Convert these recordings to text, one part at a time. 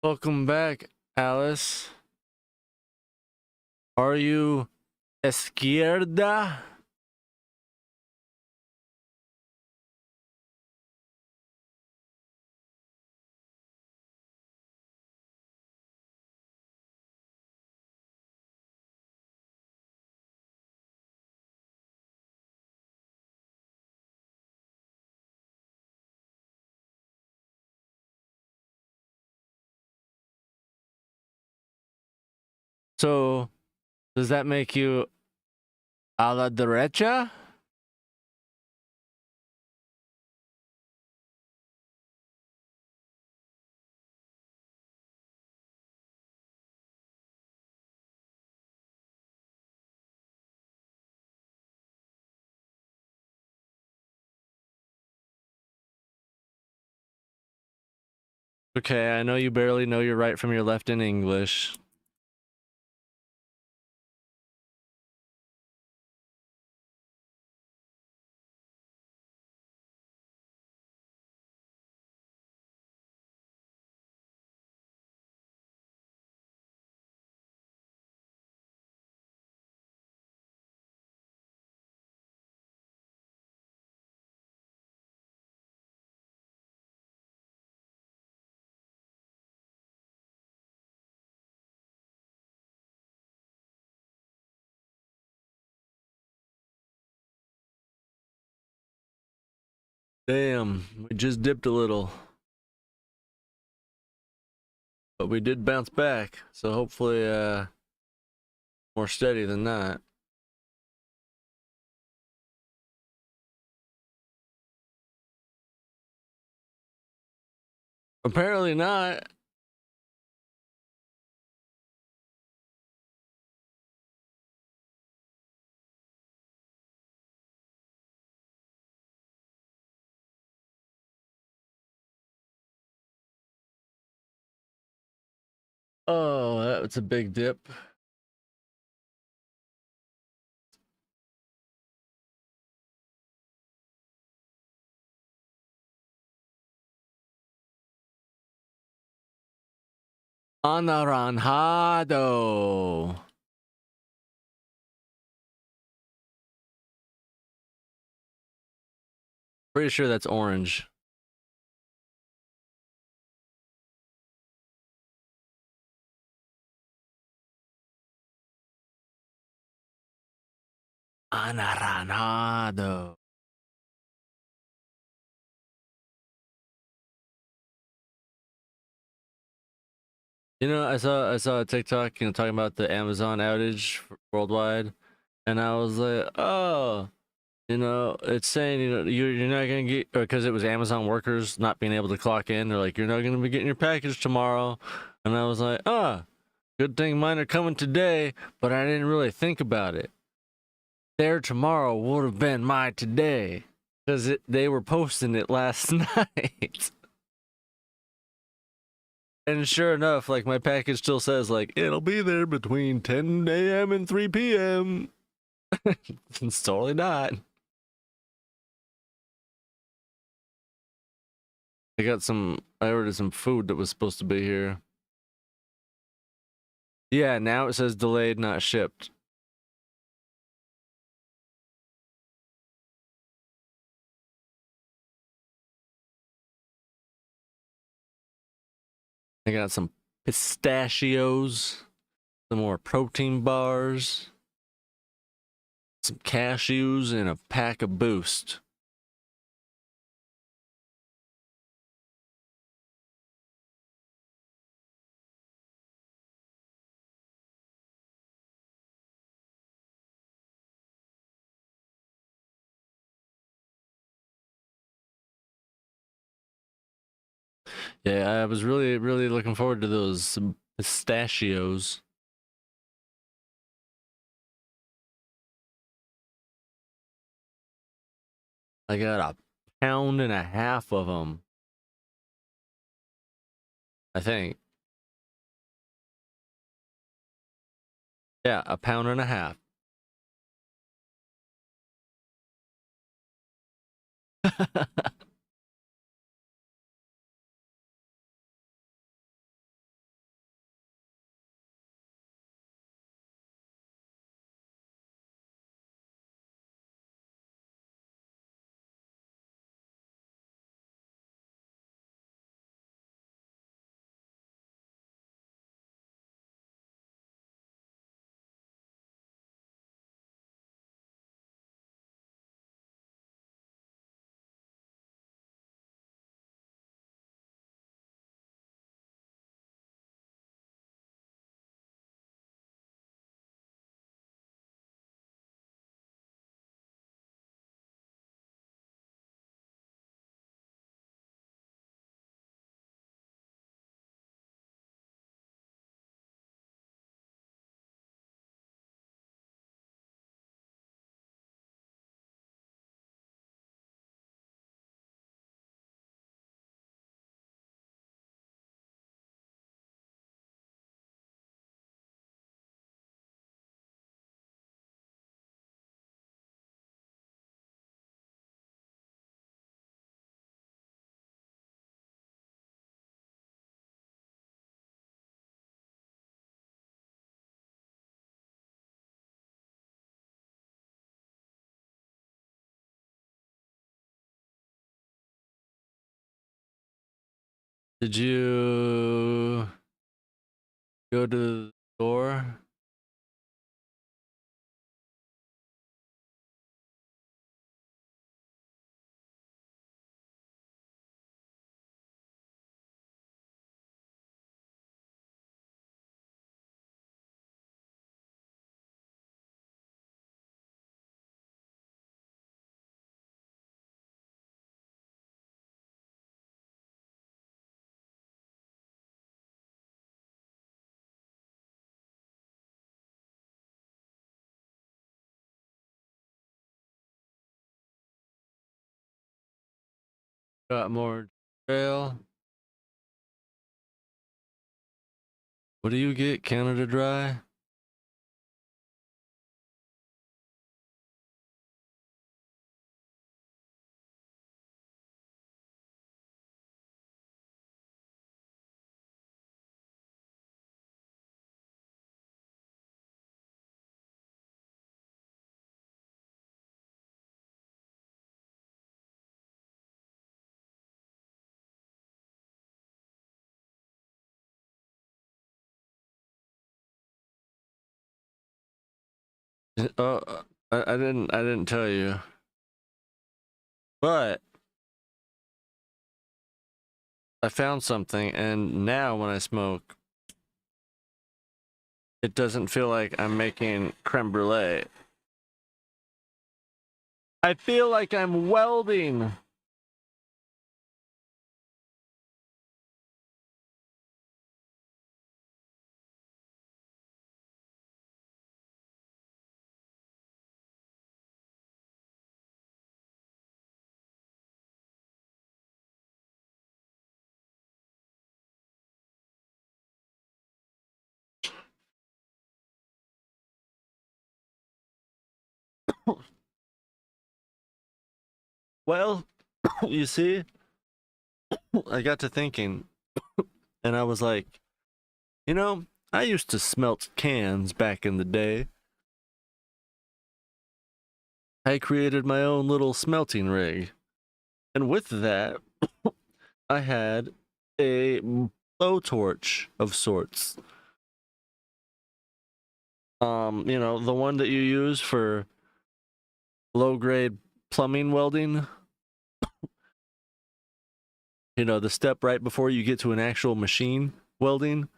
Welcome back, Alice. Are you izquierda? So, does that make you a la derecha? Okay, I know you barely know your right from your left in English. Damn, we just dipped a little. But we did bounce back, so hopefully more steady than that. Apparently not. Oh, that's a big dip. Anaranjado. Pretty sure that's orange. Anaranjado. You know, I saw a TikTok, talking about the Amazon outage worldwide, and I was like, oh, it's saying you're not gonna get, because it was Amazon workers not being able to clock in. They're like, you're not gonna be getting your package tomorrow, and I was like, good thing mine are coming today, but I didn't really think about it. Their tomorrow would have been my today, because they were posting it last night. And sure enough, like, my package still says, like, it'll be there between 10 a.m. and 3 p.m. It's totally not. I ordered some food that was supposed to be here. Yeah, now it says delayed, not shipped. I got some pistachios, some more protein bars, some cashews, and a pack of Boost. Yeah, I was really, really looking forward to those pistachios. I got a pound and a half of them, I think. Yeah, a pound and a half. Did you go to the store? Got more trail. What do you get? Canada Dry? Oh, I didn't tell you. But I found something, and now when I smoke, it doesn't feel like I'm making creme brulee. I feel like I'm welding. Well, you see, I got to thinking, and I was like, you know, I used to smelt cans back in the day. I created my own little smelting rig. And with that, I had a blowtorch of sorts. The one that you use for low grade plumbing welding. The step right before you get to an actual machine welding.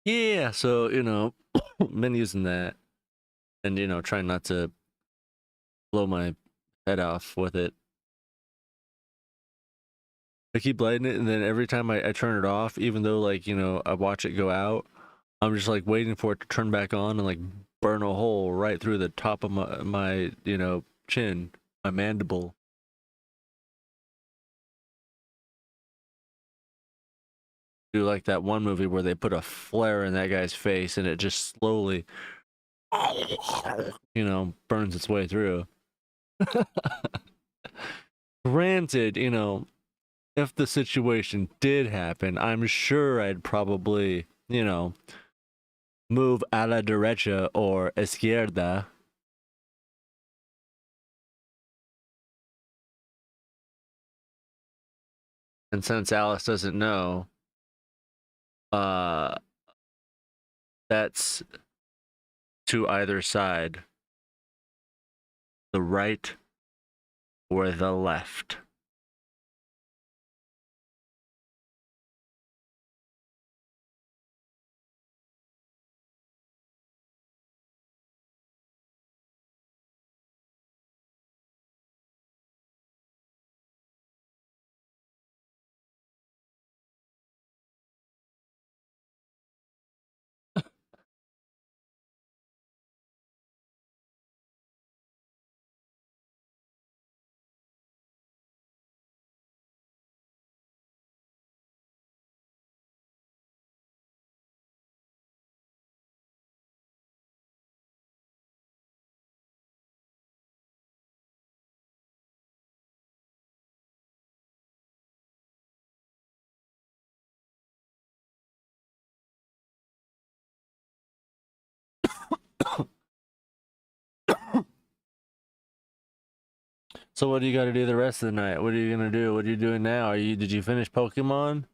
Yeah, so, been using that and, trying not to blow my head off with it. I keep lighting it, and then every time I turn it off, even though, like, I watch it go out, I'm just, like, waiting for it to turn back on and, like, burn a hole right through the top of my chin, my mandible. Do like that one movie where they put a flare in that guy's face and it just slowly, burns its way through. Granted, if the situation did happen, I'm sure I'd probably, move a la derecha or izquierda. And since Alice doesn't know, uh, that's to either side, the right or the left. So what do you got to do the rest of the night? What are you gonna do? What are you doing now? Did you finish Pokemon?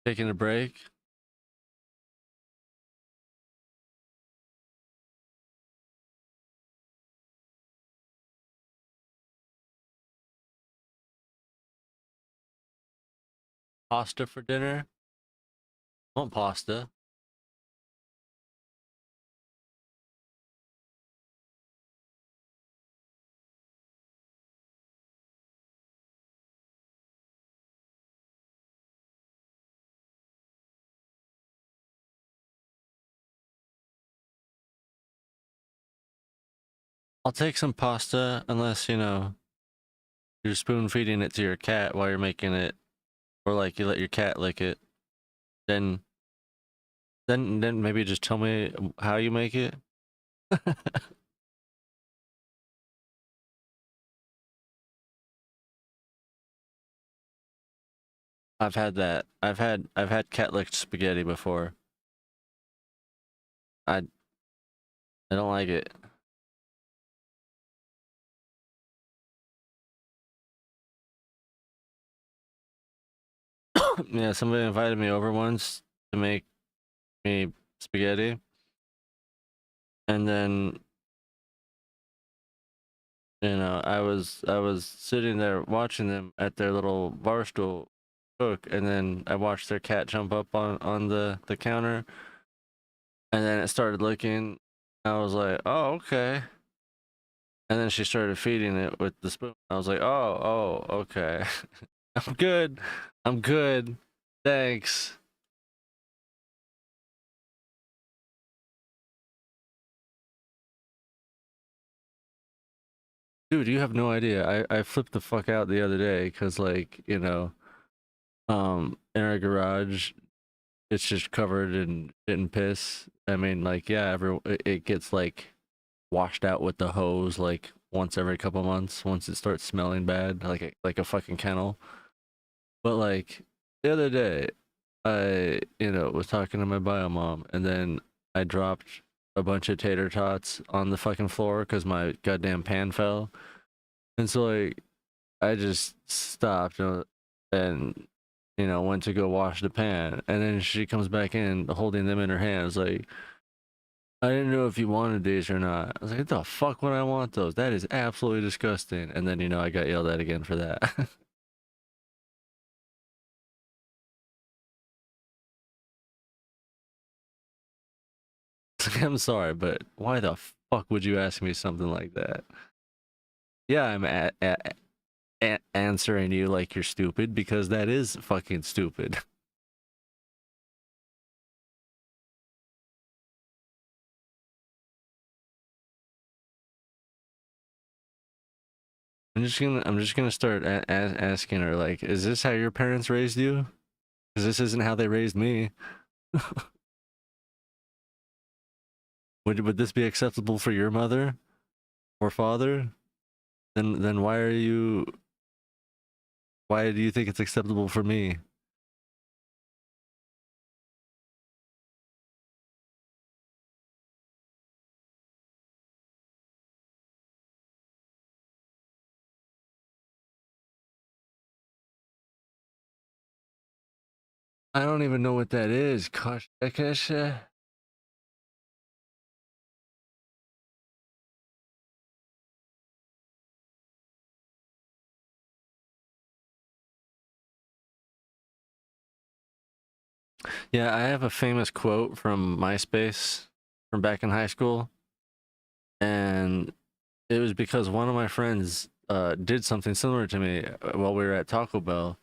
Taking a break? Pasta for dinner? I want pasta. I'll take some pasta unless, you're spoon feeding it to your cat while you're making it, or like you let your cat lick it. Then then maybe just tell me how you make it. I've had that. I've had cat licked spaghetti before. I I don't like it. Yeah, somebody invited me over once to make me spaghetti, and then I was sitting there watching them at their little bar stool cook, and then I watched their cat jump up on the counter, and then it started licking. I was like, oh, okay. And then she started feeding it with the spoon. I was like, oh, okay. I'm good. I'm good. Thanks. Dude, you have no idea. I flipped the fuck out the other day because, like, in our garage, it's just covered in shit and piss. I mean, like, yeah, it gets like washed out with the hose like once every couple months once it starts smelling bad, like a fucking kennel. But like the other day, I was talking to my bio mom, and then I dropped a bunch of tater tots on the fucking floor because my goddamn pan fell, and so like I just stopped and went to go wash the pan, and then she comes back in holding them in her hands like, I didn't know if you wanted these or not. I was like, what the fuck would I want those? That is absolutely disgusting. And then, I got yelled at again for that. It's like, I'm sorry, but why the fuck would you ask me something like that? Yeah, I'm answering you like you're stupid because that is fucking stupid. I'm just gonna start asking her like, is this how your parents raised you? Because this isn't how they raised me. Would this be acceptable for your mother or father? Then why do you think it's acceptable for me? I don't even know what that is. Gosh, yeah, I have a famous quote from MySpace from back in high school, and it was because one of my friends did something similar to me while we were at Taco Bell.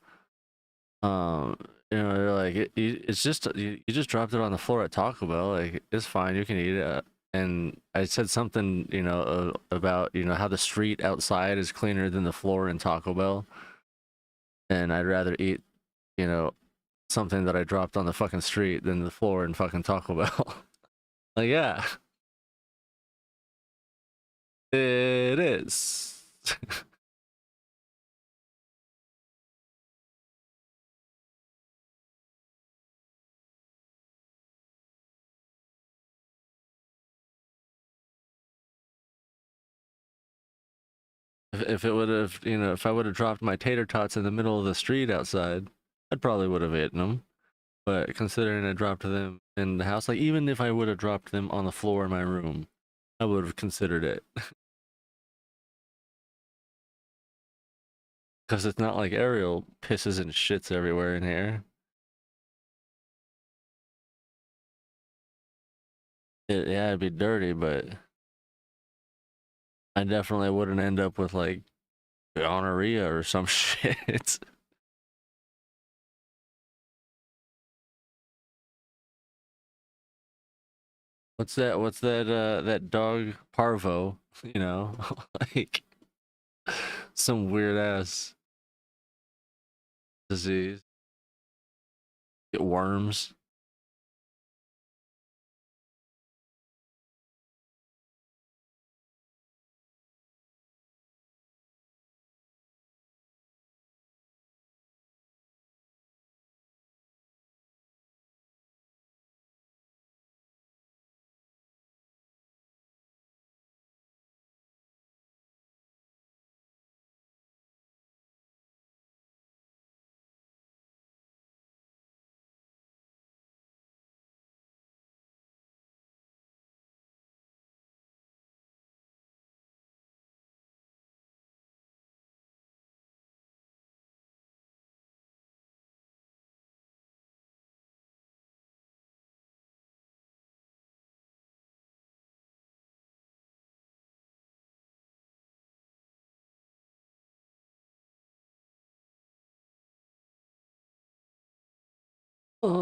Um, they're like, it's just you just dropped it on the floor at Taco Bell. Like, it's fine, you can eat it. and I said something, about how the street outside is cleaner than the floor in Taco Bell, and I'd rather eat, you know, something that I dropped on the fucking street than the floor in fucking Taco Bell. Like, yeah, it is. If it would have, if I would have dropped my tater tots in the middle of the street outside, I'd probably would have eaten them. But considering I dropped them in the house, like even if I would have dropped them on the floor in my room, I would have considered it. Because it's not like Ariel pisses and shits everywhere in here. Yeah, it'd be dirty, but I definitely wouldn't end up with like gonorrhea or some shit. That dog parvo, like some weird ass disease. Get worms. Um,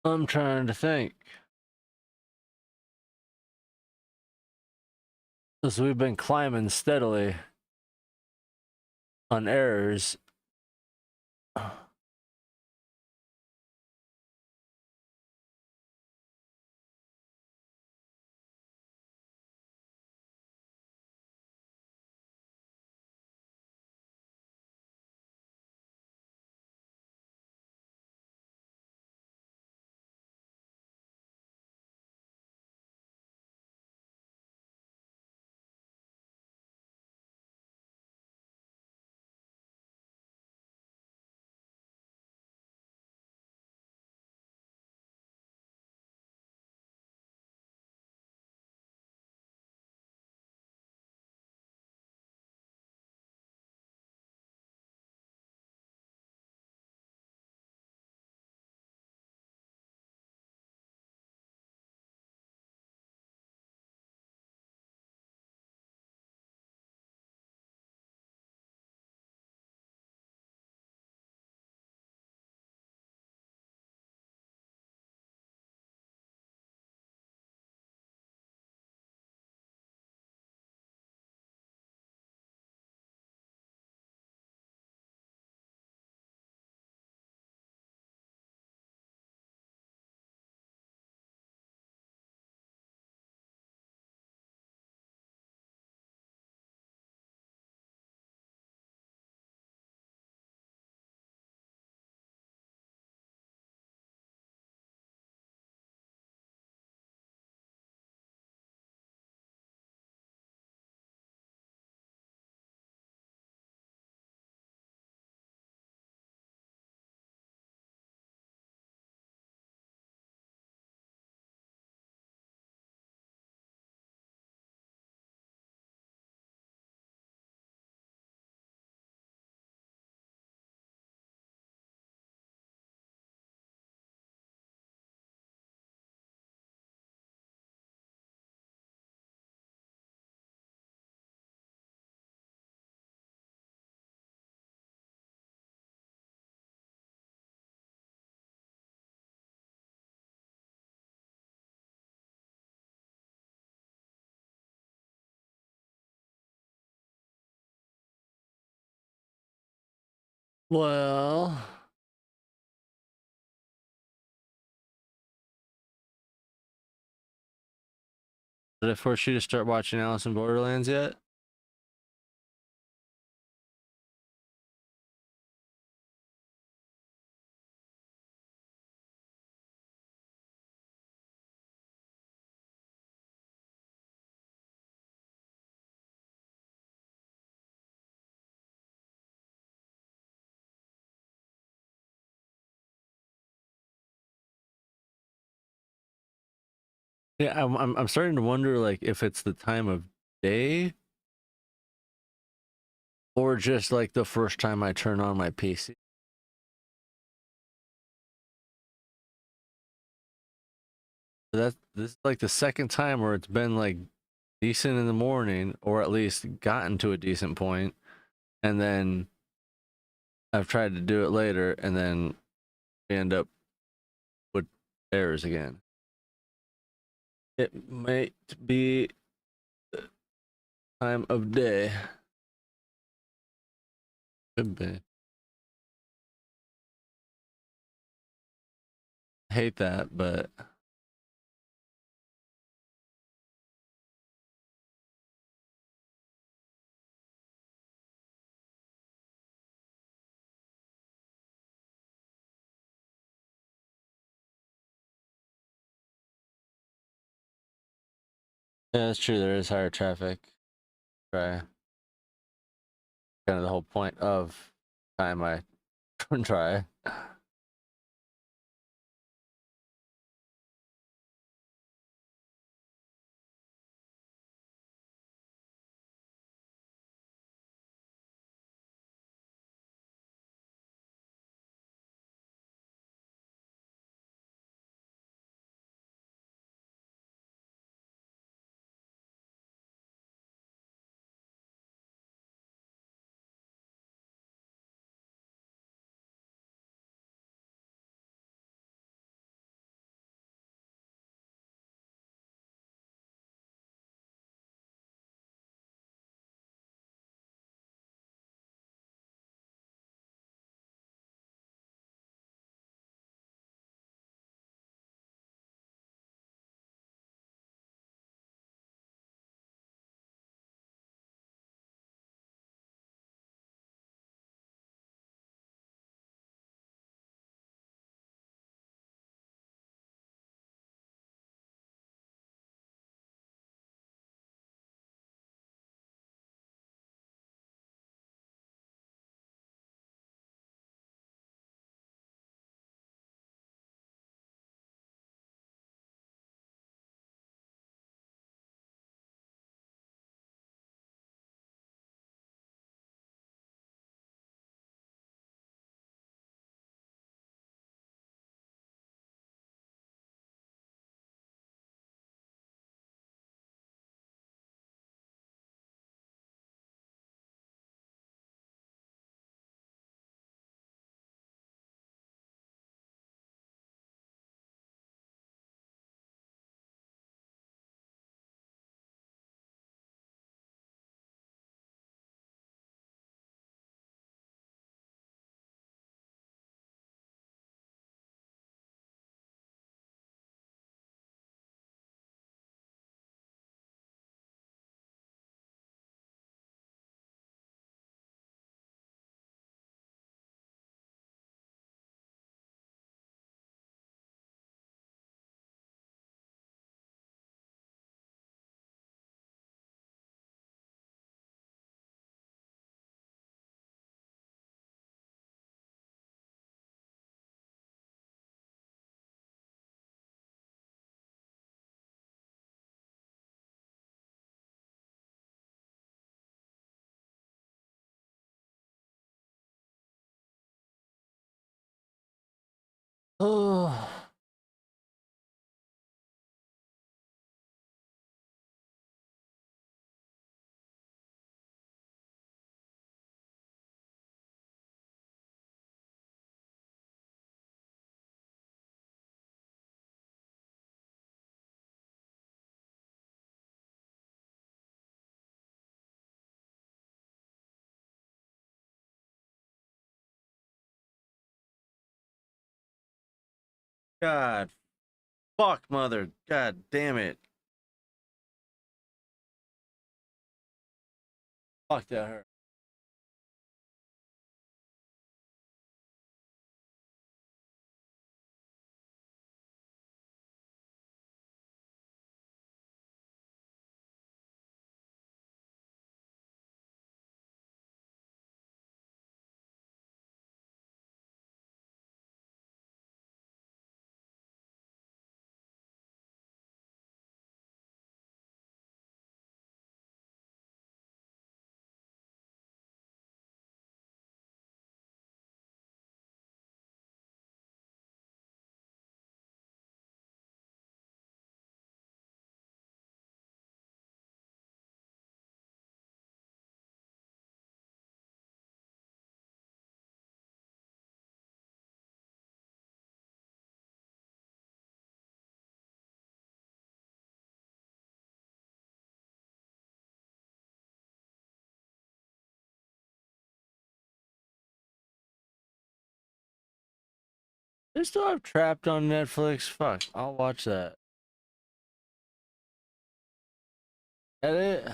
I'm trying to think. Because we've been climbing steadily on errors. Well, did I force you to start watching Alice in Borderlands yet? Yeah, I'm starting to wonder like if it's the time of day or just like the first time I turn on my PC. That's this is like the second time where it's been like decent in the morning, or at least gotten to a decent point, and then I've tried to do it later, and then we end up with errors again. It might be time of day. Could be. I hate that, but yeah, that's true. There is higher traffic. Try kind of the whole point of time I try. Oh. God, fuck, mother. God damn it. Fuck that hurt. They still have Trapped on Netflix. Fuck, I'll watch that. That it?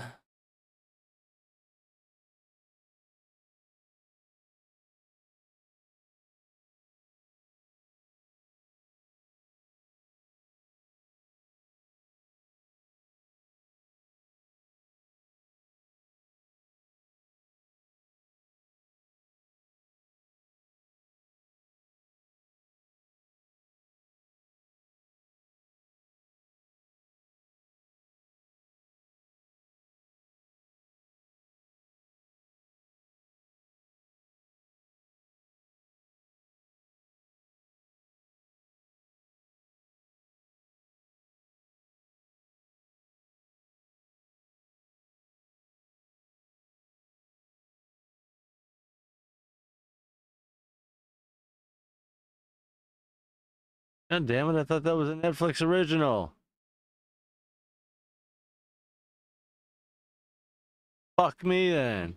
God damn it, I thought that was a Netflix original. Fuck me then.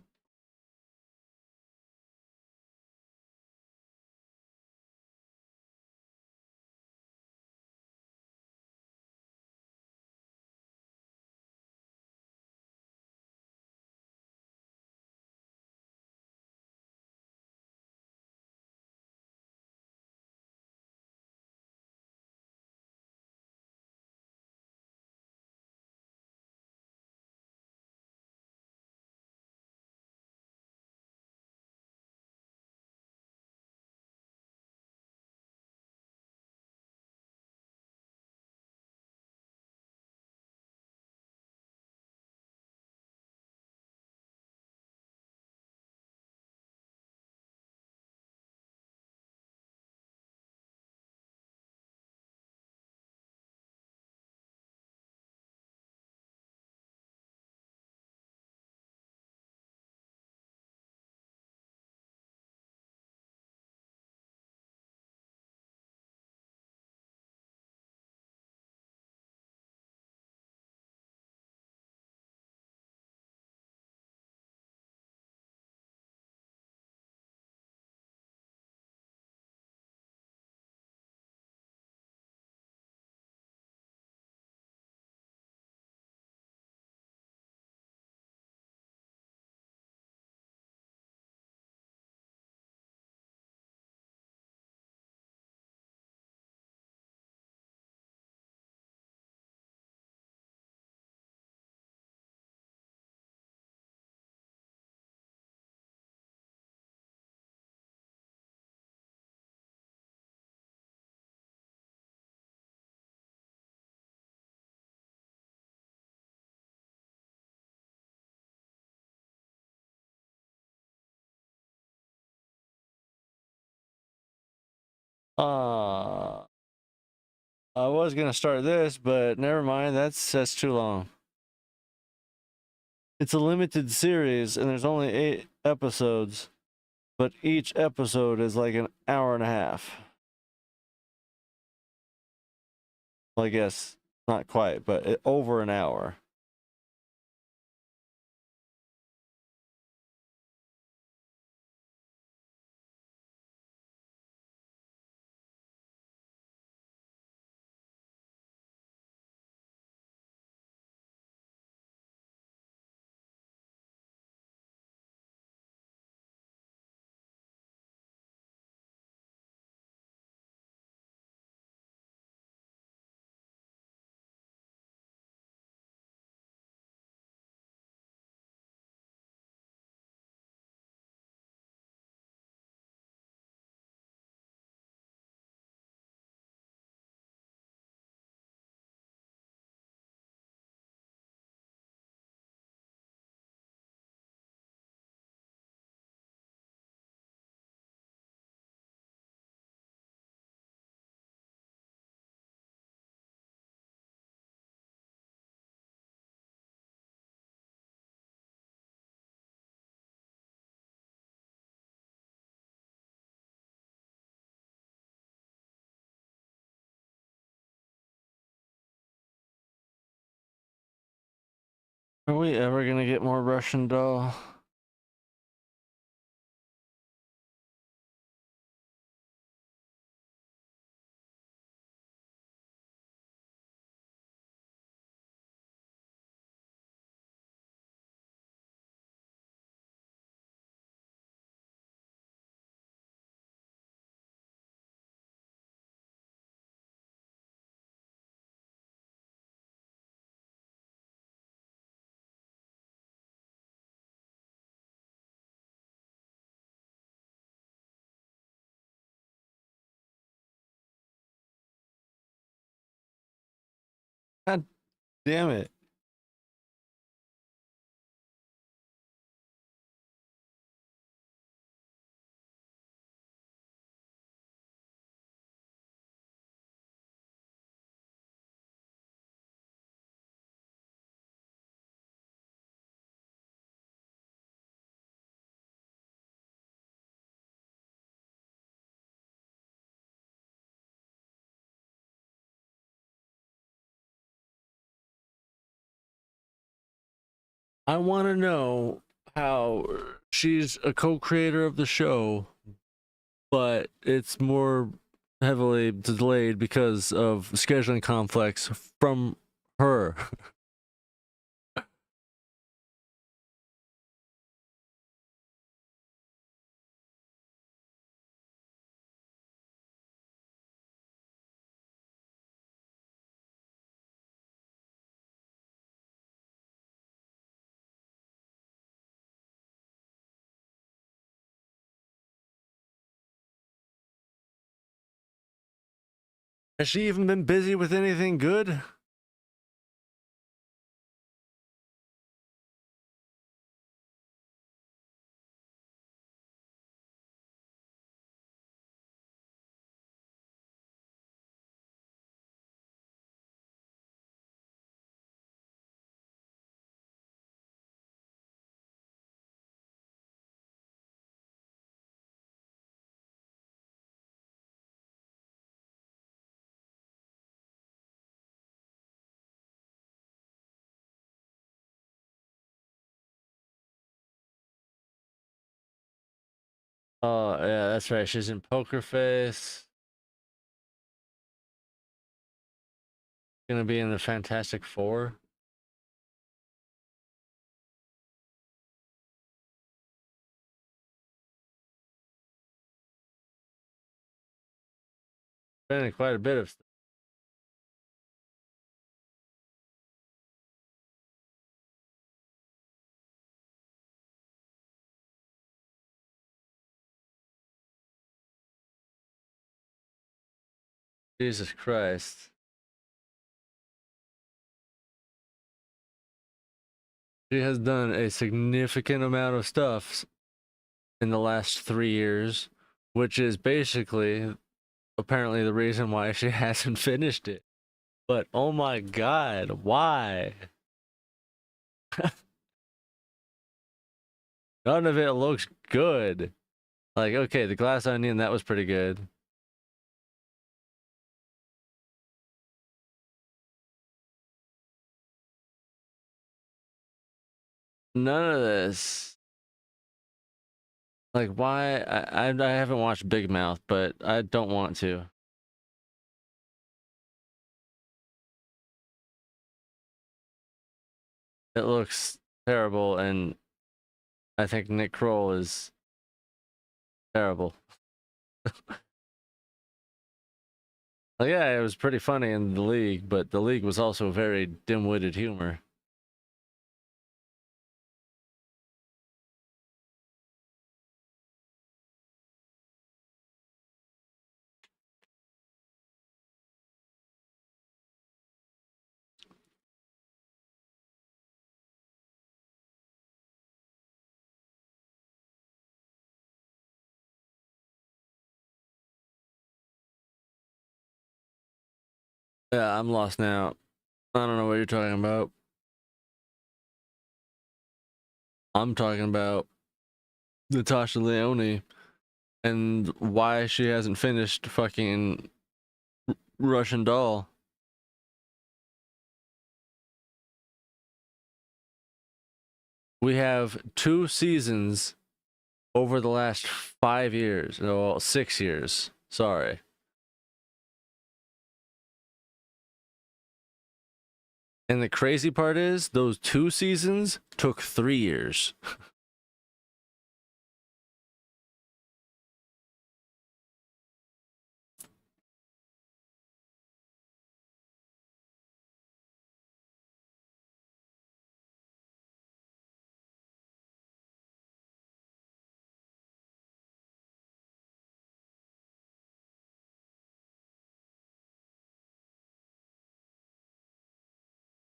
Uh, I was gonna start this, but never mind. That's too long. It's a limited series, and there's only 8 episodes, but each episode is like an hour and a half. Well, I guess not quite, but over an hour. Are we ever gonna get more Russian doll? God damn it. I want to know how she's a co-creator of the show, but it's more heavily delayed because of scheduling conflicts from her. Has she even been busy with anything good? Oh, yeah, that's right. She's in Poker Face. Gonna be in the Fantastic Four. Been in quite a bit of stuff. Jesus Christ. She has done a significant amount of stuff in the last 3 years, which is basically apparently the reason why she hasn't finished it. But oh my god, why? None of it looks good. Like, okay, the Glass Onion, that was pretty good. None of this. Like, why? I haven't watched Big Mouth, but I don't want to. It looks terrible, and I think Nick Kroll is terrible. Like, yeah, it was pretty funny in The League, but The League was also very dim-witted humor. Yeah, I'm lost now. I don't know what you're talking about. I'm talking about Natasha Leone and why she hasn't finished fucking Russian Doll. we have 2 seasons over the last 5 years. No, 6 years. Sorry. And the crazy part is, those 2 seasons took 3 years.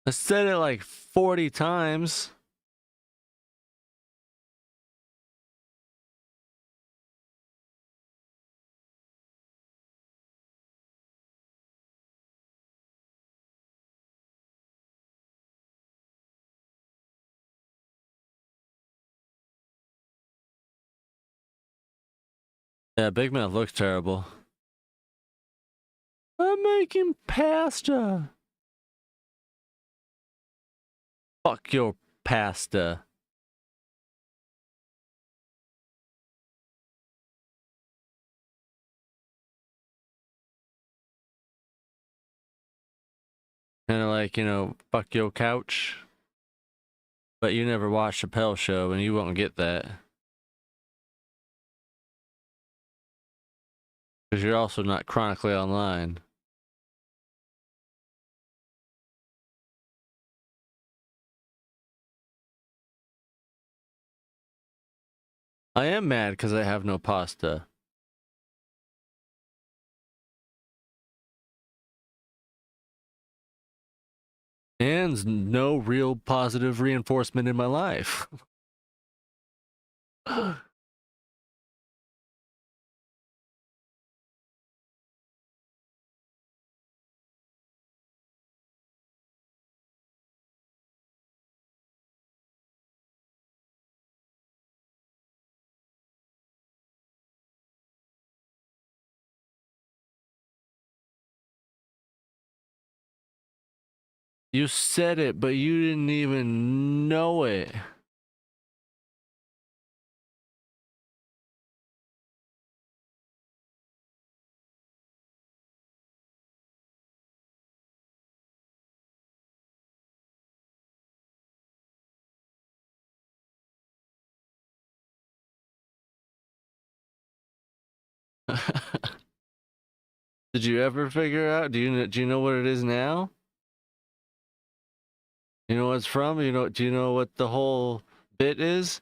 I said it like 40 times. Yeah, Big Mouth looks terrible. I'm making pasta. Fuck your pasta. Kind of like, fuck your couch. But you never watched Chappelle's show and you won't get that. Because you're also not chronically online. I am mad because I have no pasta. And no real positive reinforcement in my life. You said it, but you didn't even know it. Did you ever figure out? Do you know what it is now? You know what it's from? Do you know what the whole bit is?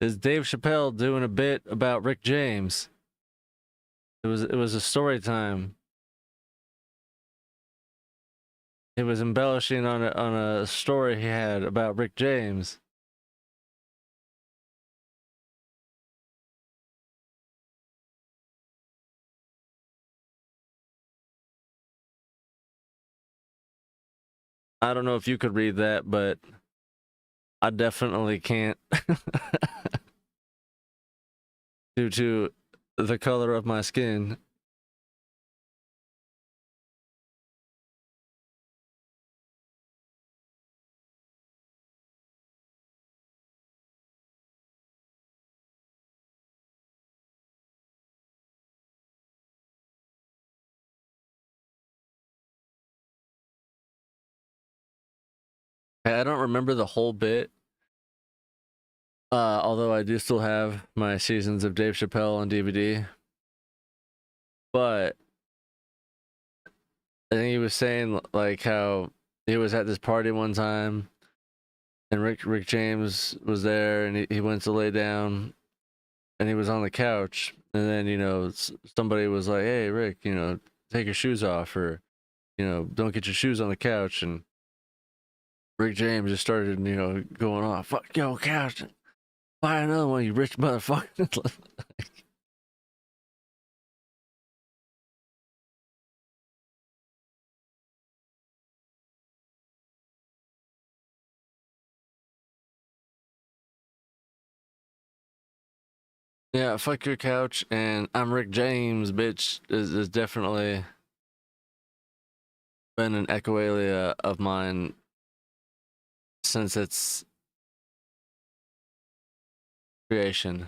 Is Dave Chappelle doing a bit about Rick James? It was a story time. He was embellishing on a story he had about Rick James. I don't know if you could read that, but I definitely can't due to the color of my skin. I don't remember the whole bit. Although I do still have my seasons of Dave Chappelle on DVD. But I think he was saying like how he was at this party one time and Rick James was there and he went to lay down and he was on the couch and then somebody was like, "Hey Rick, take your shoes off or don't get your shoes on the couch." And Rick James just started going off, "Fuck your couch, buy another one, you rich motherfucker." Yeah, fuck your couch and I'm Rick James, bitch, is definitely been an echoalia of mine since its creation.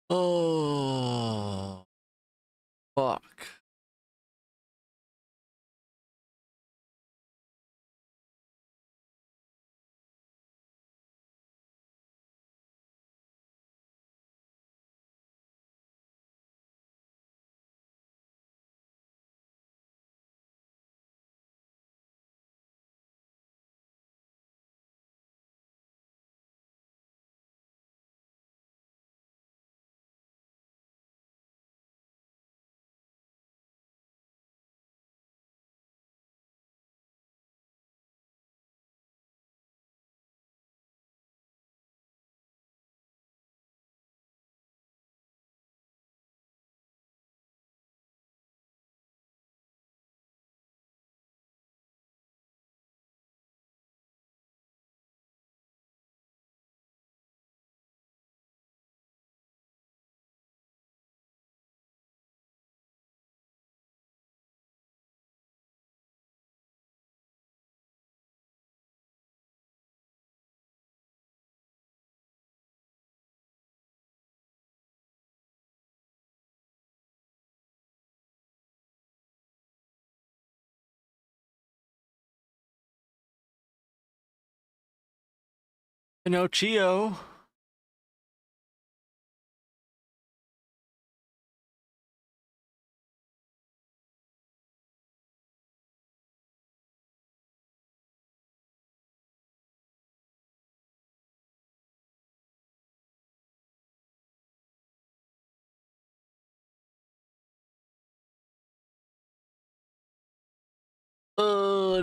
Oh, fuck. Pinocchio.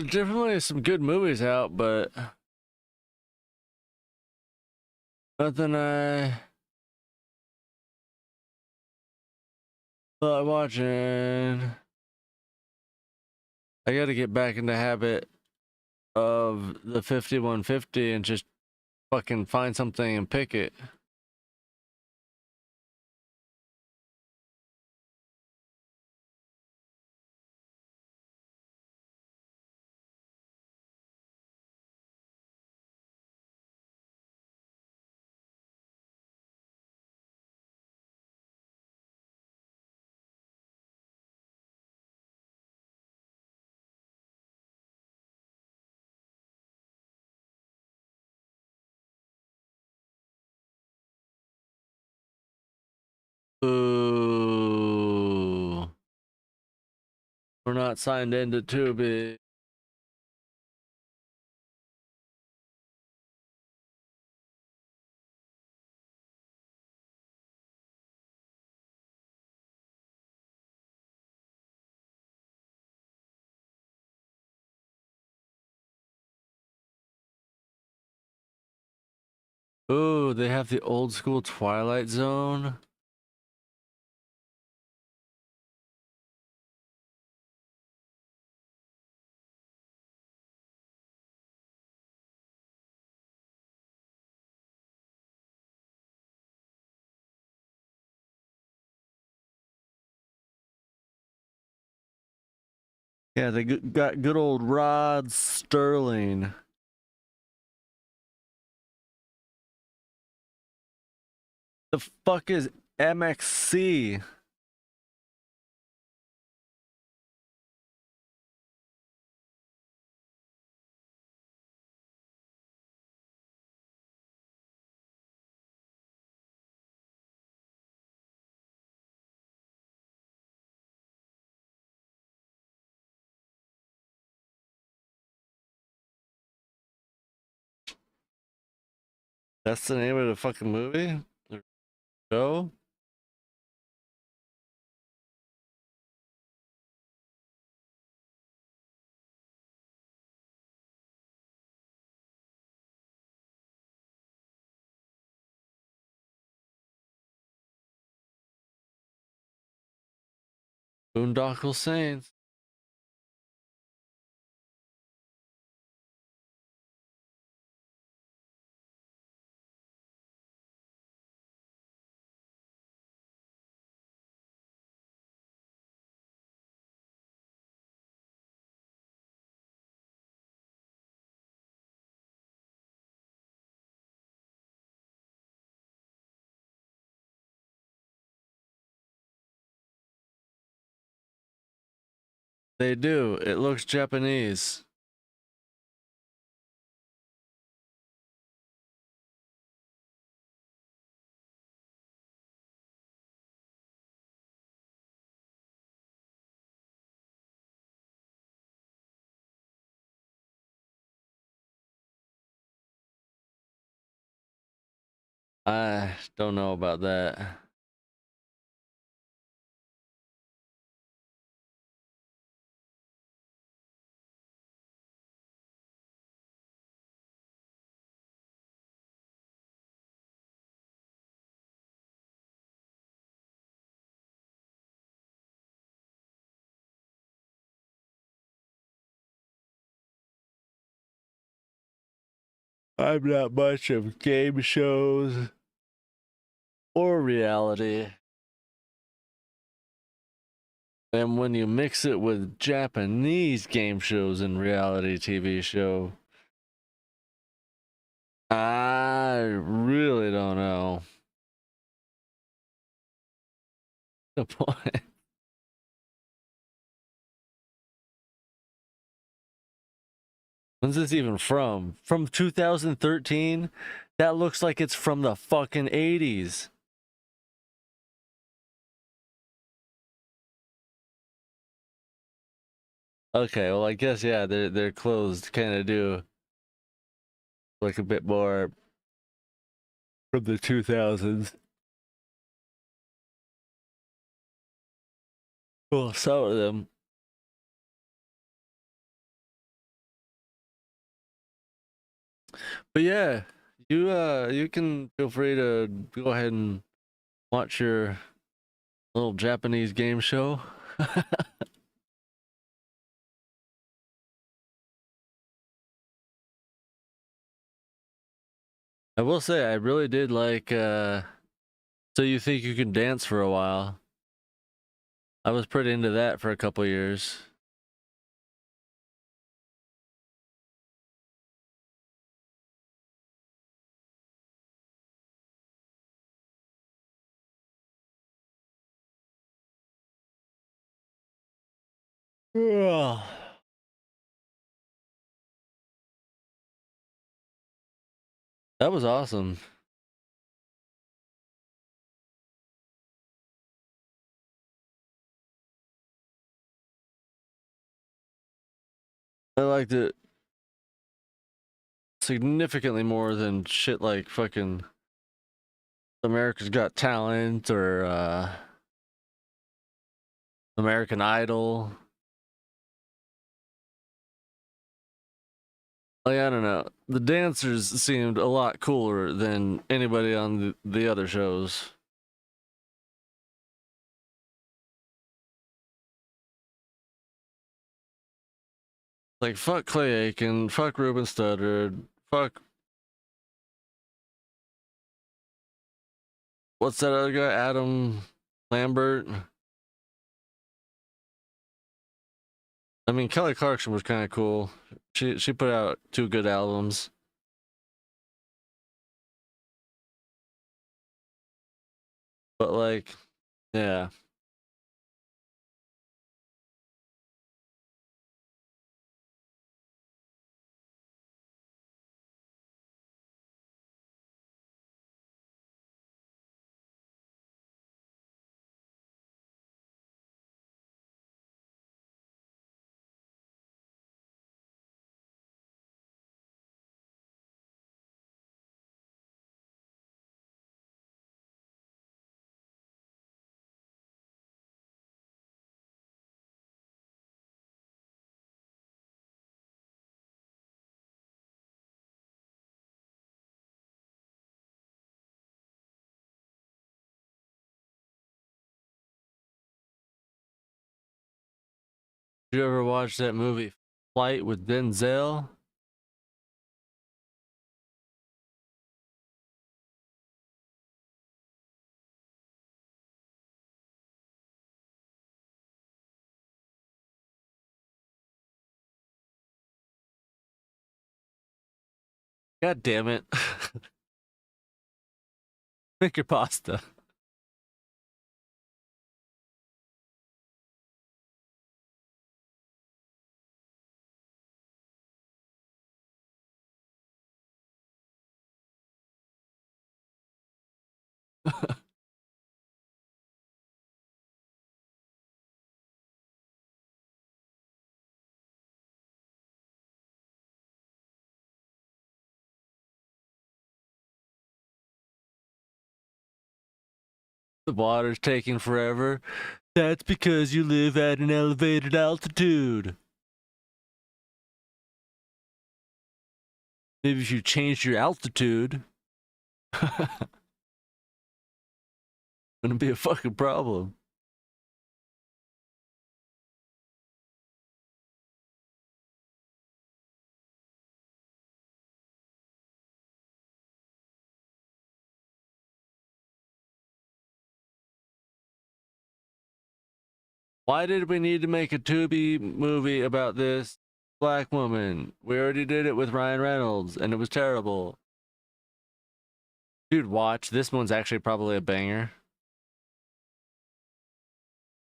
Definitely some good movies out, but nothing I thought watching. I gotta get back in the habit of the 5150 and just fucking find something and pick it. Ooh. We're not signed into Tubi. Ooh, they have the old school Twilight Zone. Yeah, they got good old Rod Sterling. The fuck is MXC? That's the name of the fucking movie? The show? Boondoggle Saints. They do. It looks Japanese. I don't know about that. I'm not much of game shows or reality. And when you mix it with Japanese game shows and reality TV show, I really don't know the point. When's this even from? From 2013? That looks like it's from the fucking 80s. Okay, well I guess yeah, they're closed kind of do look a bit more from the 2000s. Well, some of them. But yeah, you can feel free to go ahead and watch your little Japanese game show. I will say I really did like So You Think You Can Dance for a while. I was pretty into that for a couple years. Yeah. That was awesome. I liked it significantly more than shit like fucking America's Got Talent or American Idol. Like, I don't know. The dancers seemed a lot cooler than anybody on the other shows. Like, fuck Clay Aiken, fuck Ruben Studdard, fuck. What's that other guy? Adam Lambert? I mean, Kelly Clarkson was kind of cool. She put out 2 good albums. But like, yeah. Did you ever watch that movie Flight with Denzel? God damn it. Make your pasta. The water's taking forever. That's because you live at an elevated altitude. Maybe if you changed your altitude, wouldn't be a fucking problem. Why did we need to make a Tubi movie about this black woman? We already did it with Ryan Reynolds, and it was terrible. Dude, watch. This one's actually probably a banger.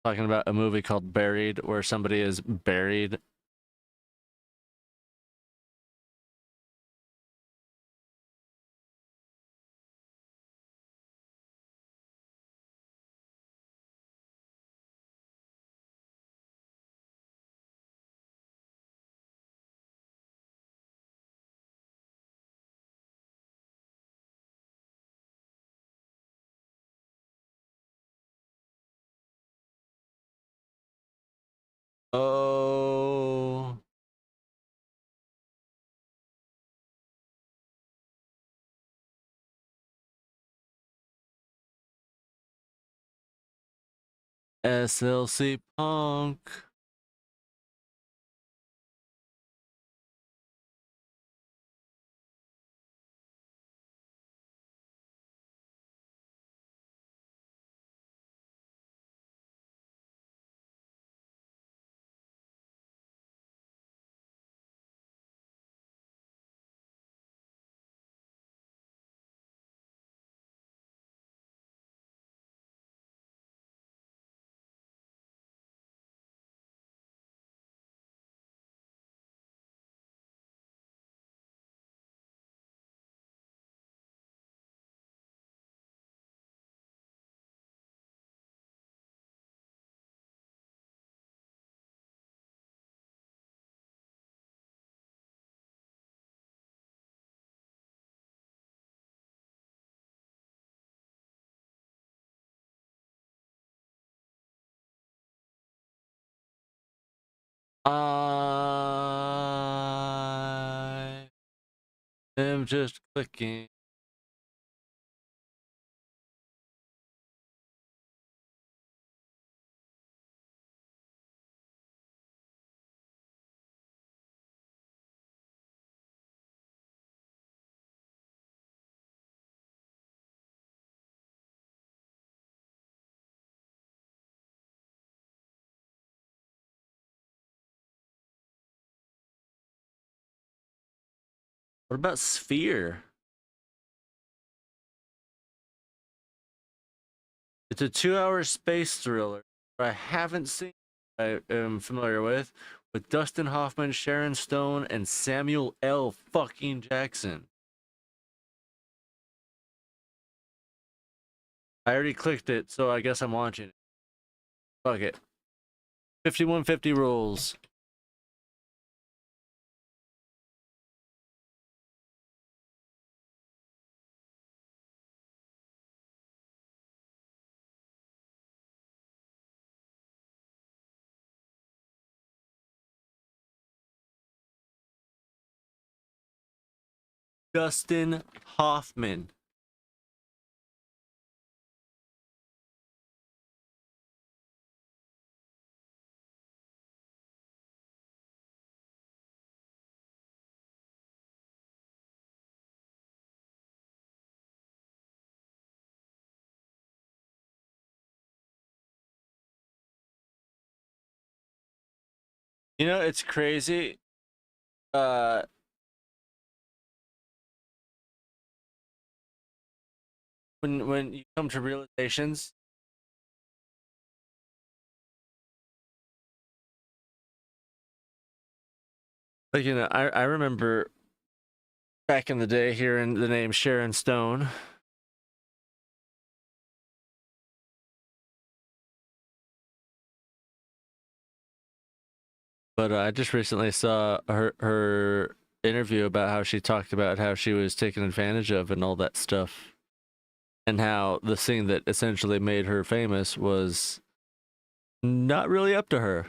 Talking about a movie called Buried, where somebody is buried. Oh, SLC Punk. I am just clicking. What about Sphere? It's a 2-hour space thriller I haven't seen. I am familiar with Dustin Hoffman, Sharon Stone, and Samuel L. fucking Jackson. I already clicked it, so I guess I'm watching it. Fuck it. 5150 rules. Dustin Hoffman. You know, it's crazy. Uh, when you come to realizations, like I remember back in the day hearing the name Sharon Stone. But I just recently saw her interview about how she talked about how she was taken advantage of and all that stuff, and how the thing that essentially made her famous was not really up to her.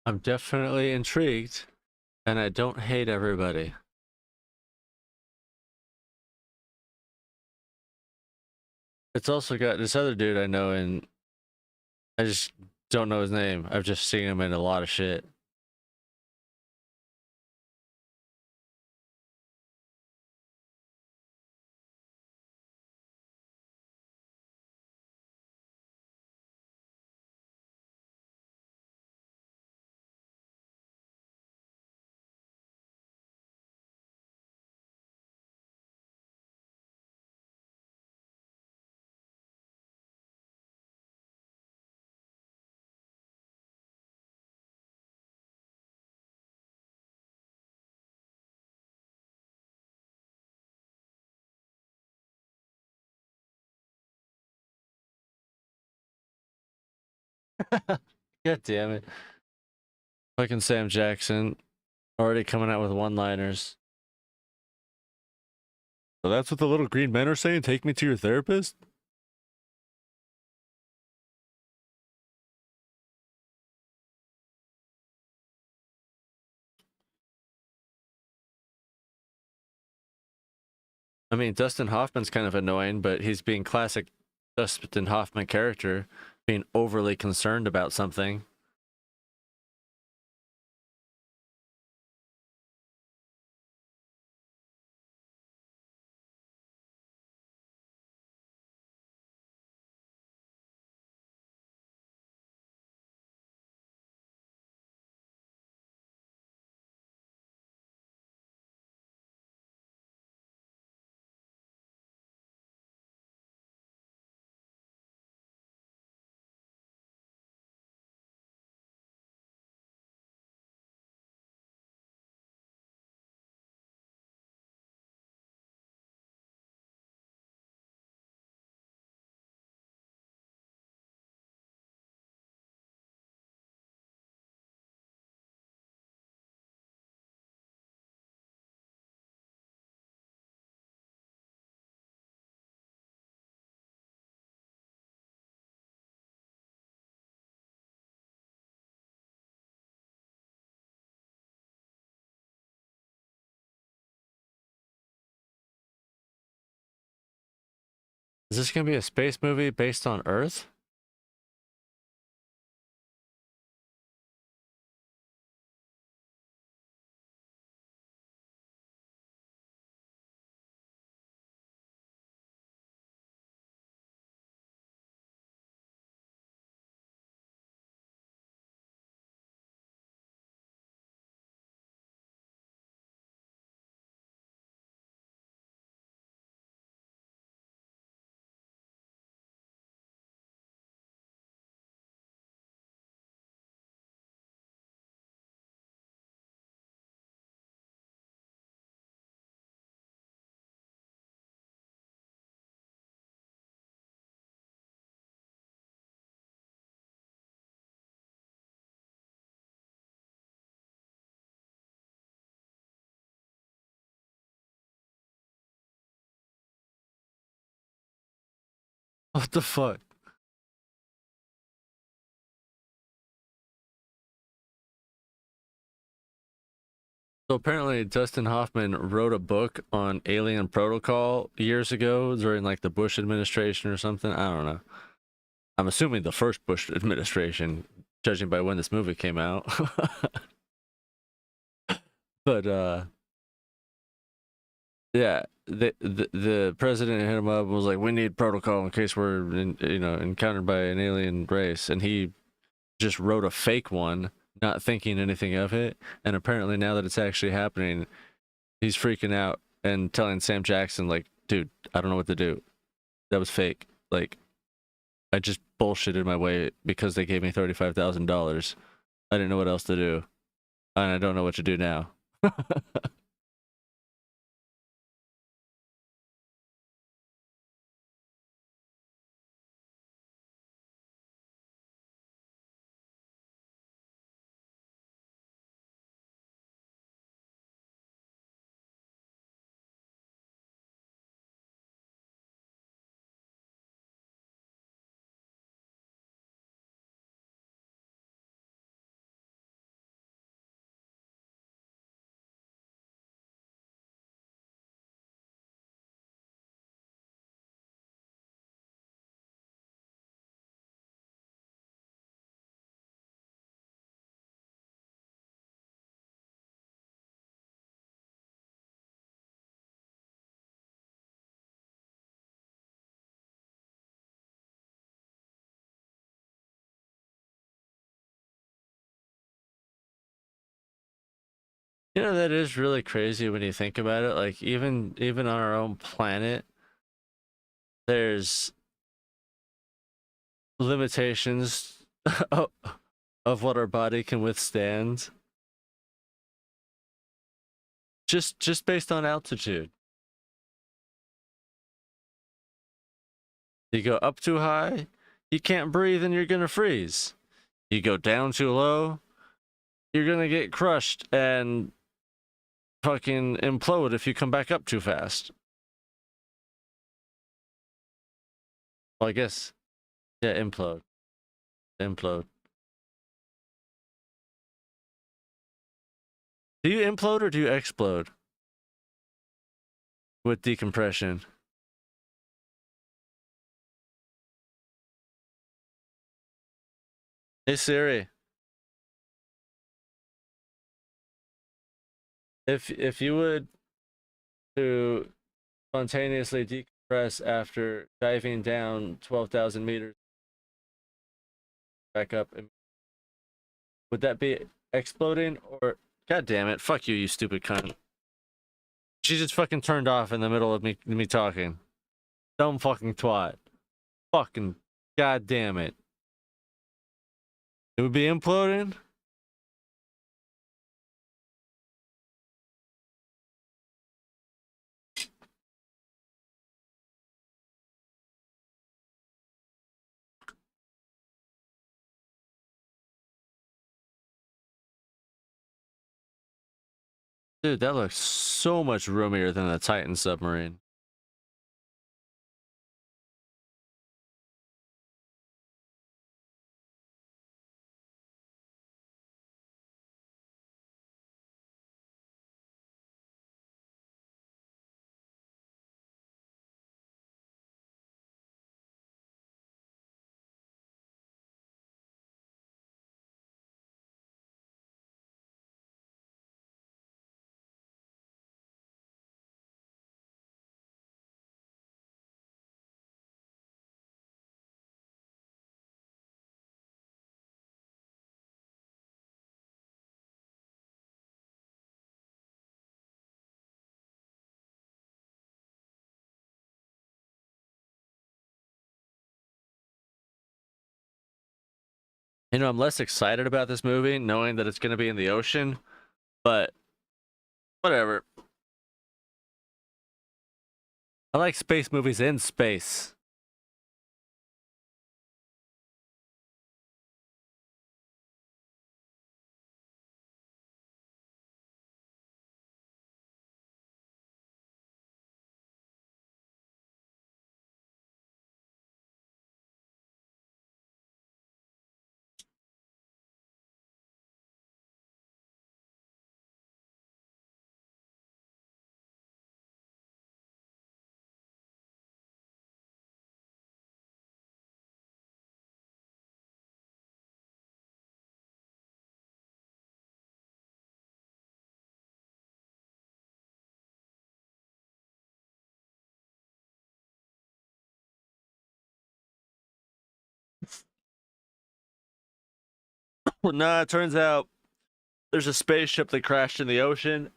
I'm definitely intrigued, and I don't hate everybody. It's also got this other dude I know, and I just don't know his name. I've just seen him in a lot of shit. God damn it. Fucking Sam Jackson already coming out with one-liners. So that's what the little green men are saying? Take me to your therapist? I mean, Dustin Hoffman's kind of annoying, but he's being classic Dustin Hoffman character, being overly concerned about something. Is this gonna be a space movie based on Earth? What the fuck? So apparently Dustin Hoffman wrote a book on alien protocol years ago during like the Bush administration or something. I don't know. I'm assuming the first Bush administration, judging by when this movie came out. But yeah, the president hit him up and was like, "We need protocol in case we're encountered by an alien race," and he just wrote a fake one, not thinking anything of it. And apparently, now that it's actually happening, he's freaking out and telling Sam Jackson, like, "Dude, I don't know what to do. That was fake. Like, I just bullshitted my way because they gave me $35,000. I didn't know what else to do, and I don't know what to do now." You know, that is really crazy when you think about it. Like even on our own planet, there's limitations of what our body can withstand just based on altitude. You go up too high, you can't breathe and you're gonna freeze. You go down too low, you're gonna get crushed and fucking implode if you come back up too fast. Well, I guess, yeah, implode. Implode. Do you implode or do you explode with decompression? Hey Siri, if you would to spontaneously decompress after diving down 12,000 meters back up, would that be exploding or? God damn it! Fuck you, you stupid cunt. She just fucking turned off in the middle of me talking. Dumb fucking twat. Fucking god damn it. It would be imploding. Dude, that looks so much roomier than the Titan submarine. You know, I'm less excited about this movie knowing that it's going to be in the ocean, but whatever. I like space movies in space. Nah, it turns out there's a spaceship that crashed in the ocean.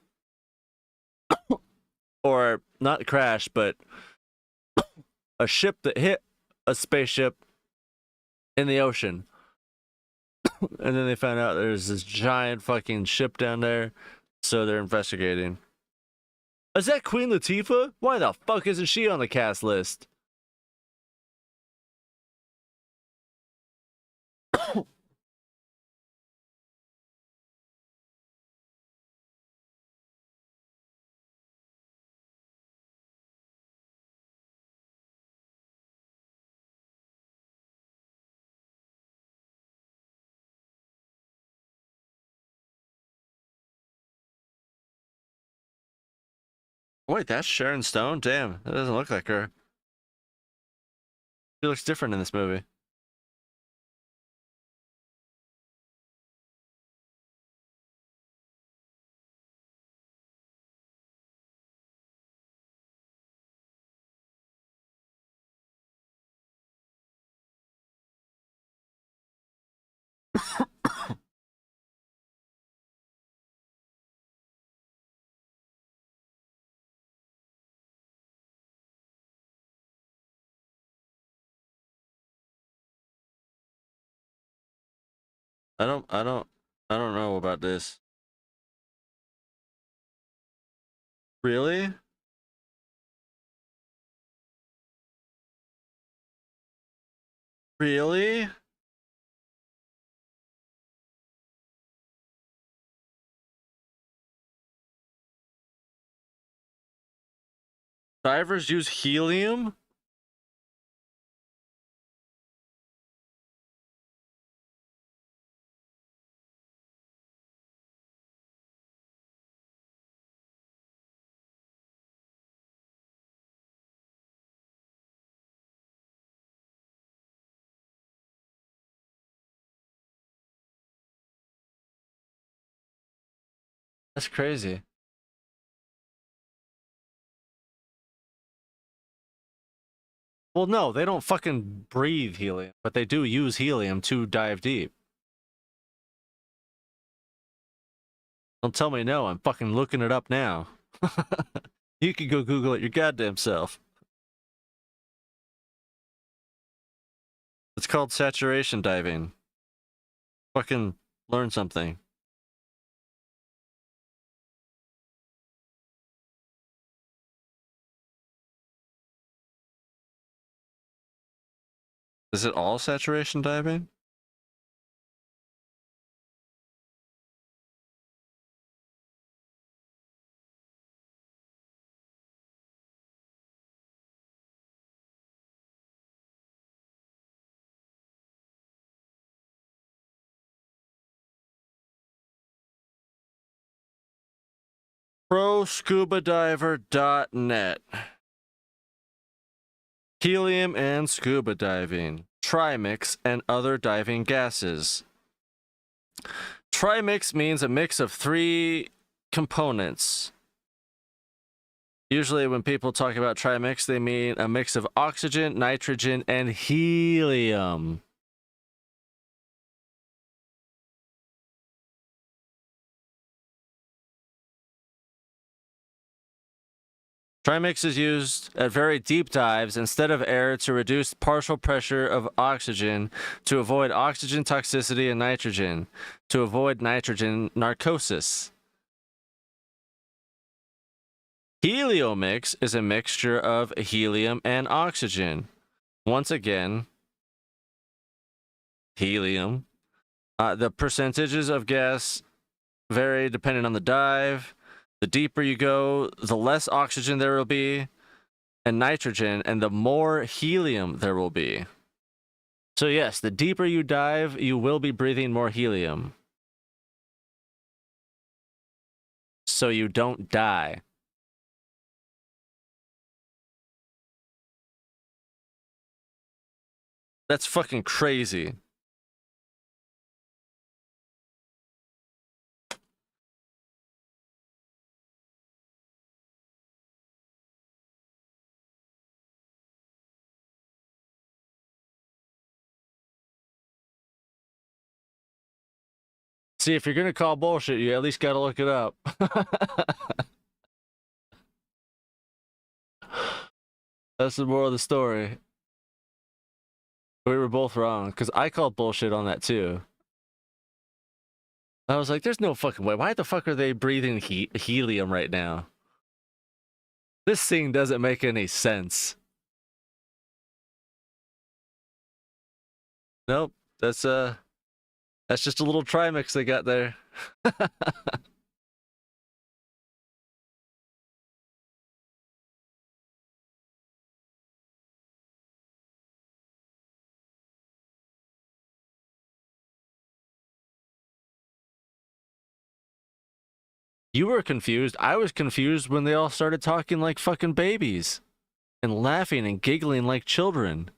Or not crash, but a ship that hit a spaceship in the ocean. And then they found out there's this giant fucking ship down there, so they're investigating. Is that Queen Latifah? Why the fuck isn't she on the cast list? Wait, that's Sharon Stone? Damn, that doesn't look like her. She looks different in this movie. I don't know about this. Really? Really? Divers use helium? That's crazy. Well, no, they don't fucking breathe helium, but they do use helium to dive deep. Don't tell me no, I'm fucking looking it up now. You can go Google it your goddamn self. It's called saturation diving. Fucking learn something. Is it all saturation diving? ProScubaDiver.net. Helium and scuba diving. Trimix and other diving gases. Trimix means a mix of 3 components. Usually when people talk about trimix, they mean a mix of oxygen, nitrogen, and helium. Trimix is used at very deep dives instead of air to reduce partial pressure of oxygen, to avoid oxygen toxicity and nitrogen, to avoid nitrogen narcosis. Heliomix is a mixture of helium and oxygen. Once again, helium. The percentages of gas vary depending on the dive. The deeper you go, the less oxygen there will be, and nitrogen, and the more helium there will be. So yes, the deeper you dive, you will be breathing more helium. So you don't die. That's fucking crazy. See, if you're gonna call bullshit, you at least gotta look it up. That's the moral of the story. We were both wrong, because I called bullshit on that too. I was like, there's no fucking way. Why the fuck are they breathing helium right now? This thing doesn't make any sense. Nope, that's just a little trimix they got there. You were confused. I was confused when they all started talking like fucking babies and laughing and giggling like children.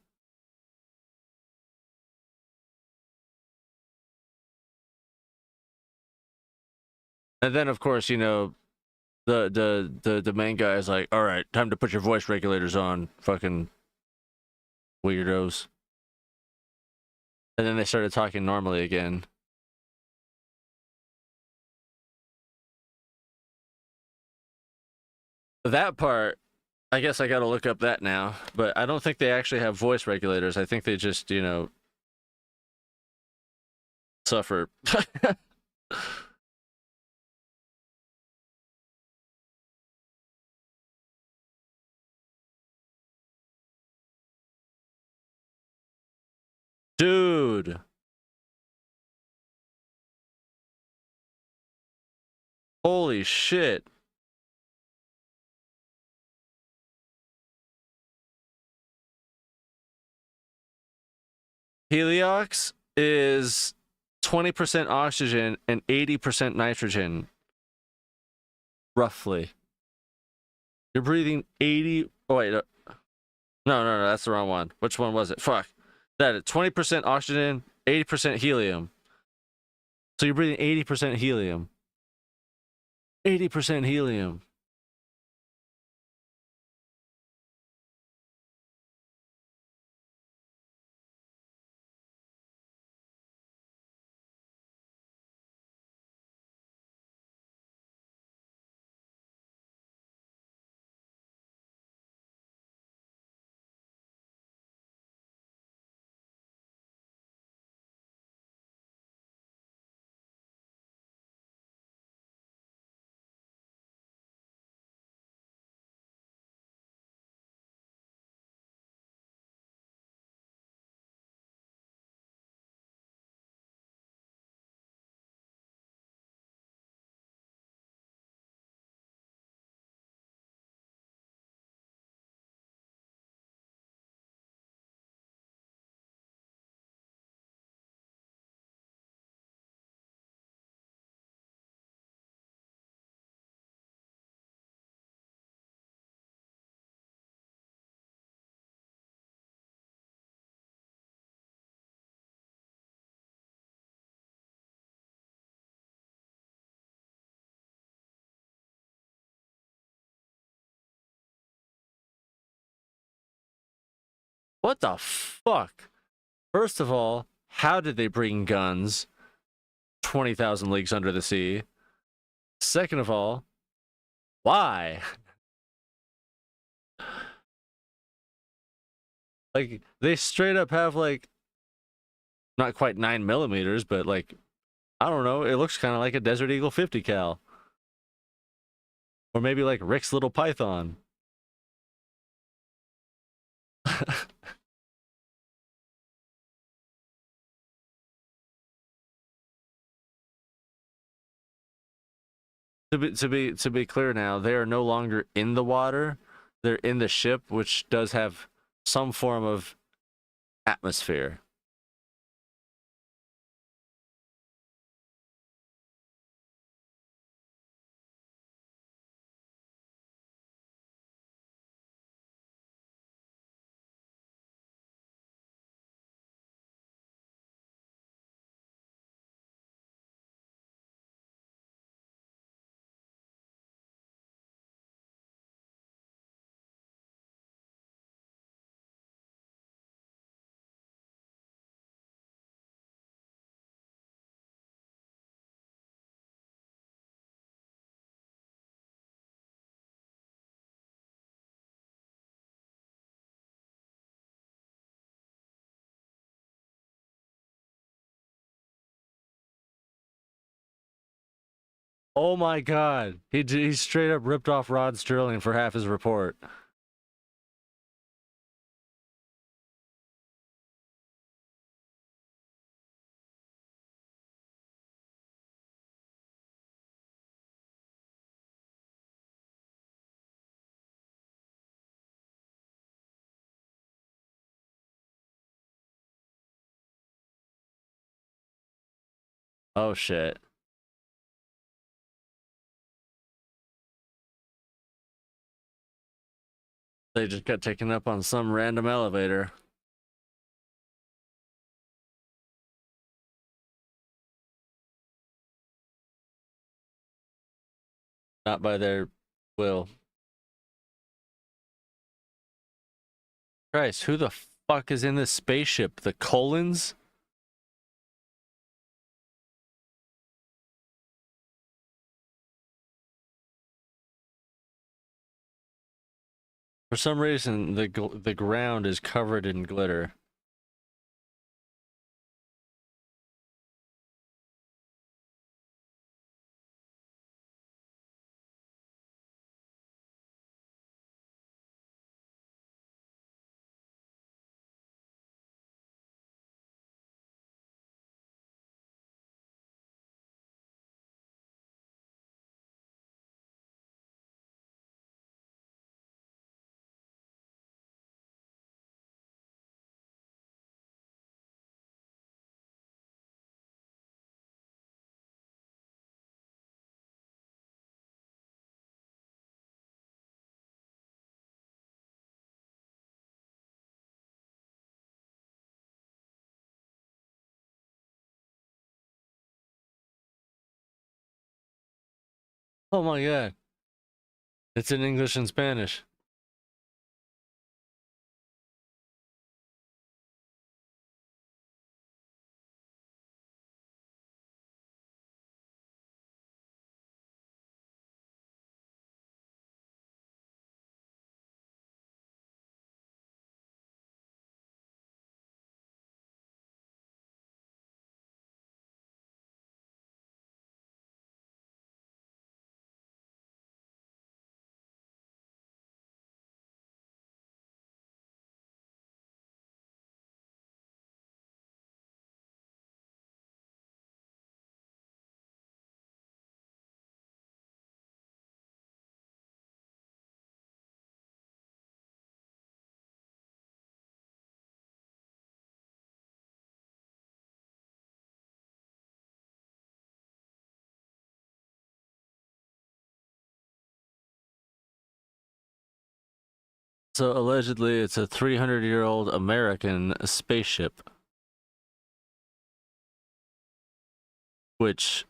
And then, of course, you know, the main guy is like, all right, time to put your voice regulators on, fucking weirdos. And then they started talking normally again. That part, I guess I gotta look up that now, but I don't think they actually have voice regulators. I think they just, you know, suffer. Dude. Holy shit. Heliox is 20% oxygen and 80% nitrogen. Roughly. You're breathing 80. Oh, wait. No, that's the wrong one. Which one was it? Fuck. That is 20% oxygen, 80% helium. So you're breathing 80% helium. 80% helium. What the fuck? First of all, how did they bring guns 20,000 leagues under the sea? Second of all, why? Like, they straight up have, like, not quite 9mm, but, like, I don't know, it looks kind of like a Desert Eagle 50 cal. Or maybe like Rick's Little Python. To be clear now, they are no longer in the water. They're in the ship, which does have some form of atmosphere. Oh my god. He straight up ripped off Rod Sterling for half his report. Oh shit. They just got taken up on some random elevator. Not by their will. Christ, who the fuck is in this spaceship? The Colons? For some reason, the ground is covered in glitter. Oh my god. It's in English and Spanish. So allegedly, it's a 300-year-old American spaceship, which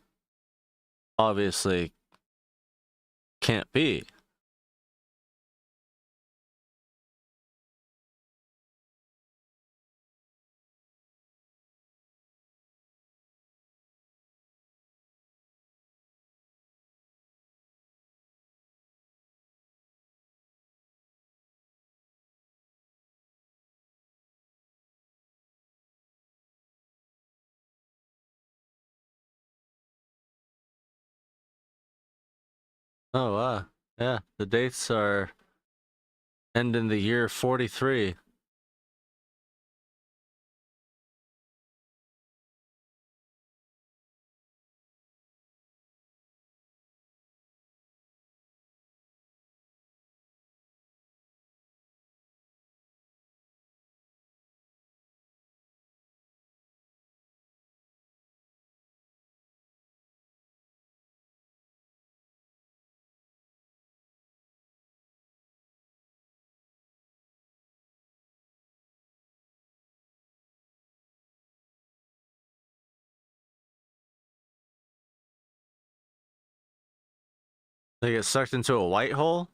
obviously can't be. Oh wow. Yeah, the dates are end in the year 43. They get sucked into a white hole?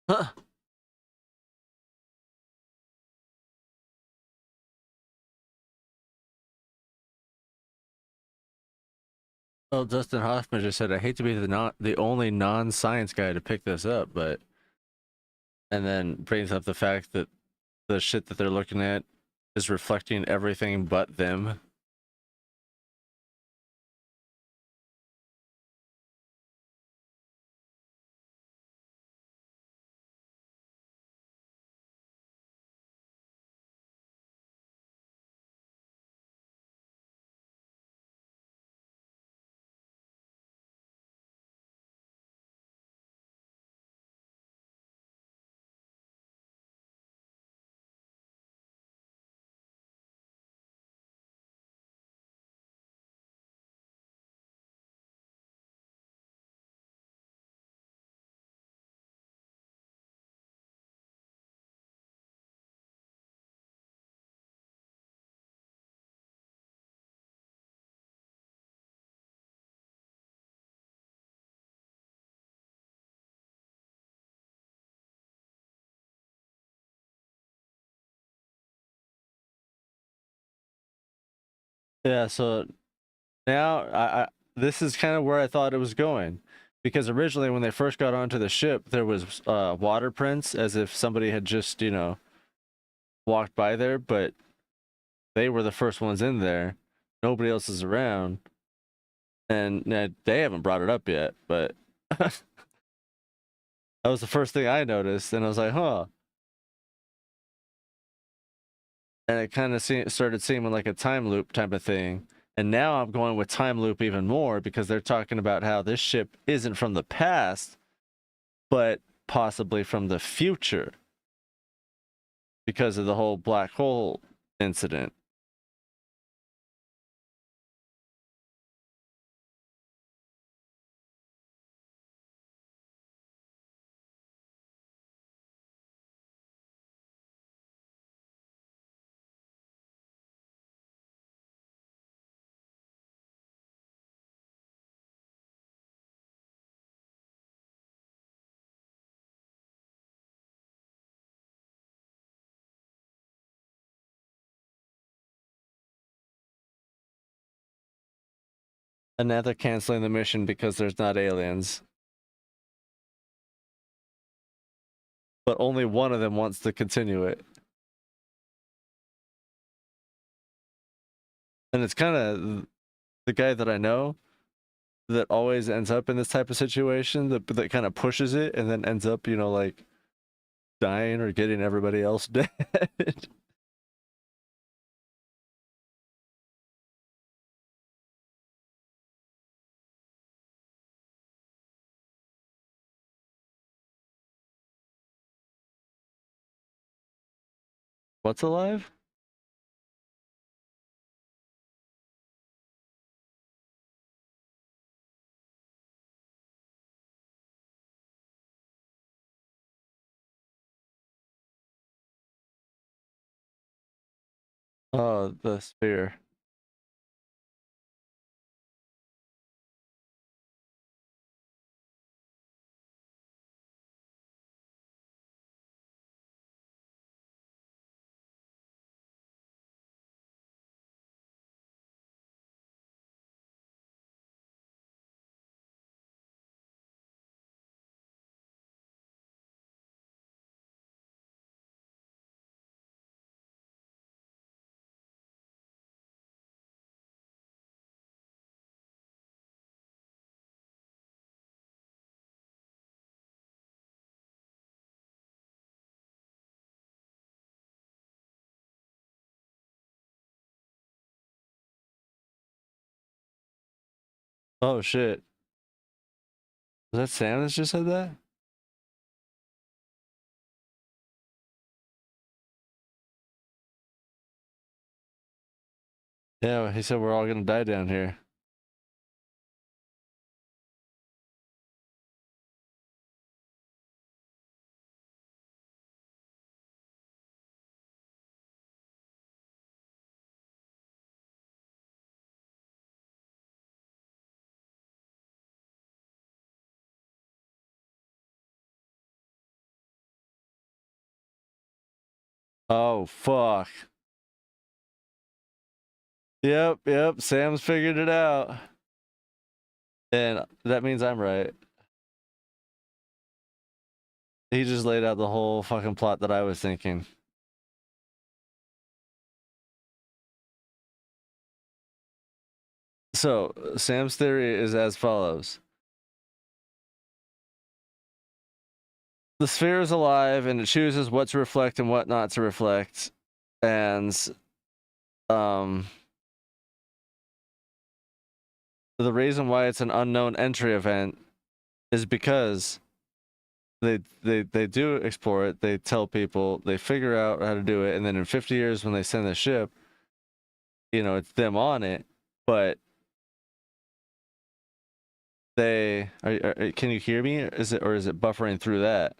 Huh. Well, Dustin Hoffman just said, "I hate to be the only non-science guy to pick this up," but and then brings up the fact that the shit that they're looking at is reflecting everything but them. Yeah, so now I this is kind of where I thought it was going, because originally when they first got onto the ship, there was water prints as if somebody had just walked by there, but they were the first ones in there. Nobody else is around, and they haven't brought it up yet. But that was the first thing I noticed, and I was like, huh. And it kind of started seeming like a time loop type of thing. And now I'm going with time loop even more because they're talking about how this ship isn't from the past, but possibly from the future because of the whole black hole incident. And now they're canceling the mission because there's not aliens. But only one of them wants to continue it. And it's kind of the guy that I know that always ends up in this type of situation that kind of pushes it and then ends up, like dying or getting everybody else dead. What's alive? Oh, the sphere. Oh shit. Was that Sam that just said that? Yeah, he said we're all gonna die down here. Oh fuck. Yep. Sam's figured it out. And that means I'm right. He just laid out the whole fucking plot that I was thinking. So, Sam's theory is as follows. The sphere is alive and it chooses what to reflect and what not to reflect. And um the reason why it's an unknown entry event is because they do explore it, they tell people, they figure out how to do it, and then in 50 years when they send the ship, it's them on it, but they can you hear me? Is it buffering through that?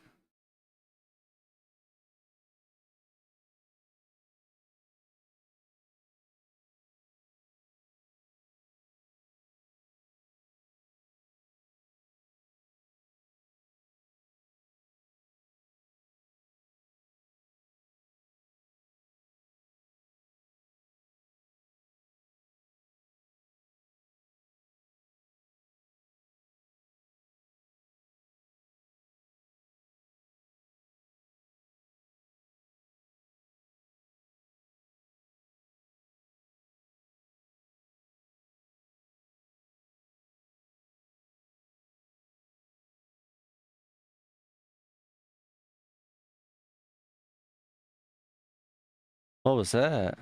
What was that?